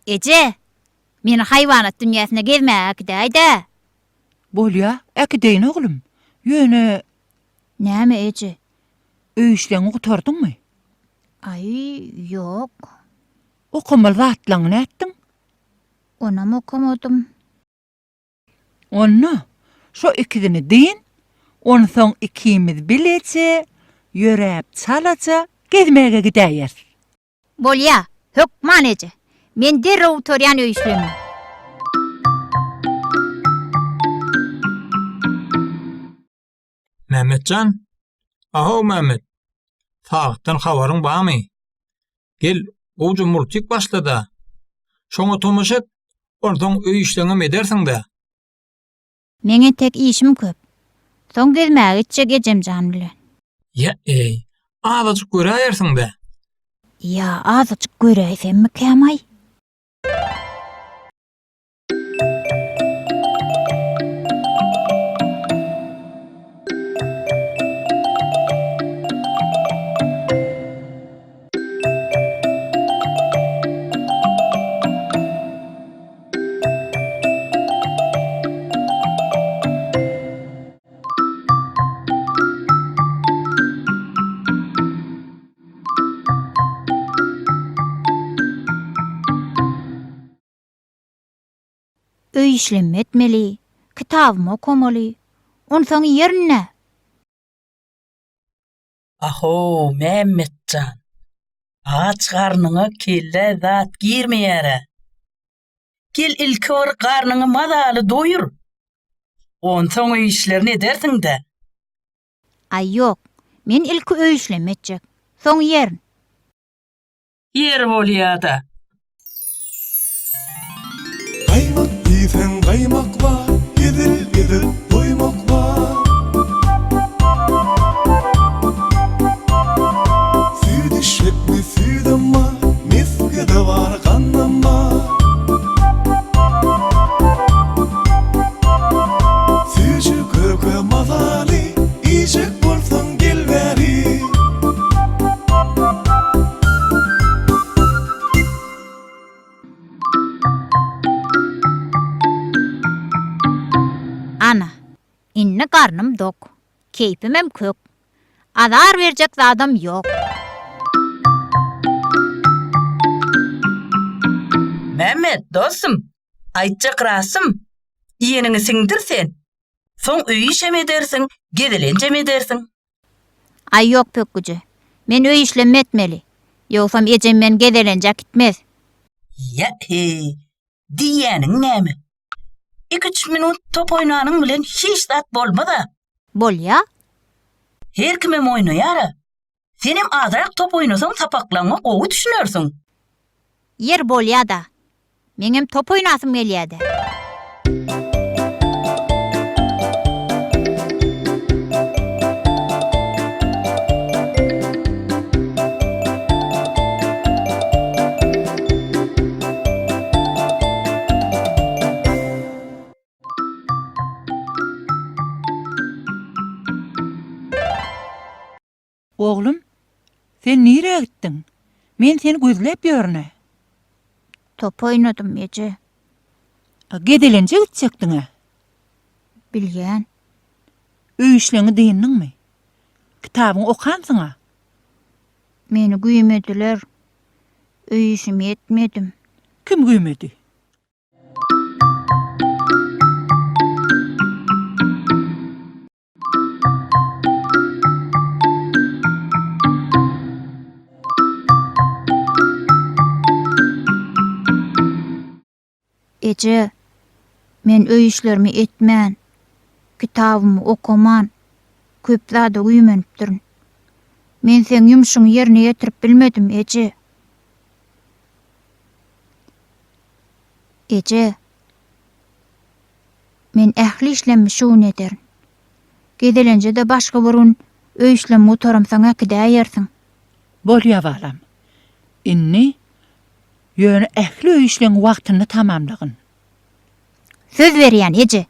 Ece, meni hayvanat dünyasına gezmäge gidäýdi. Bolýa, äkideýin oglum. Ýöne Näme Ece? öýüşleňi gutardymmy? Ay, ýok. Okamal zatlaňy nätdiň? Onam okumadym. Onu, şo ikidini diýin, onu soň ikimiz bileçe, ýöräp çalaça, gezmäge gidäýär. Bolýa, hökman Ece. Men derrew torýan öýüşlemi. Mehmetcan, aho Mehmet. Sagtdan habaryň barmy? Gel, gowy murtik başlada. Şoňa tomaşat, ondan öýüşleňe edersiň-de. Meňe tek işim köp. Soň gezmäge gitjek ejem jan bilen. Ya azajyk göräýärsiň-de. Ya azajyk göräýsemmi kämay? Öýüşlem etmeli, kitabymy okumaly. Onsoň ýerine. Aho, Mehmetcan. Aç garnyňa kelle zat girmeýär. Gel ilki bir garnyňy mazaly doýur. Onsoň öýüşlerini edersiň-de. Ay ýok, men ilki öýüşlem etjek. Soň ýerin. Yer bolýar-da. Qaymak diýsen qaymak bar, edil doýmak bar. Süýdi şekli süýdem bar, meskede bar gannam bar. Süýjü köke mazaly, işek bolsaň gel bäri. Ana, inne karnım dok. Keypim hem kök. Azar verecek adam yok. Mehmet, dostum. Aýtjak rasym. Ýeniňi siňdir sen. Soň öýüşem edersiň, gedelenjem edersiň. Ay yok pökküjü. Men öýüşlem etmeli. Ýogsam ejem men gedelenjek gitmez. Ya diýäniň näme? 2-3 minut top oynanyň bilen hiç zat bolmada. Bolýa? Her kim hem oýnaýar. Sen hem azrak top oynasaň tapaklaňa gowy düşünersiň. Yer bolýa da. Meňem top oýnasym gelýärdi. Oglum, sen nire gittin? Men seni gözläp ýörne. Top oynadym Ece. Gedelenje gitjekdiň. Bilgen. Öýüşleňi diýindiňmi? Kitabyň okansyň. Meni güýmediler. Öýüşüm etmedim. Kim güýmedi? Ece, men öýüşlerimi etmän, kitabymy okuman, köp zada güýmenipdirin. Men sen ýumuşyňy ýerine ýetirip bilmedim, Ece. Ece, men ähli işlemmi şuun ederin. Gedelenje de başga bir gün öýüşlem otaram saňa gidäýärsiň. Bolýa balam. Inni ýöne ähli öýüşleň wagtyny tamamlagyn. Söz berýän Ece.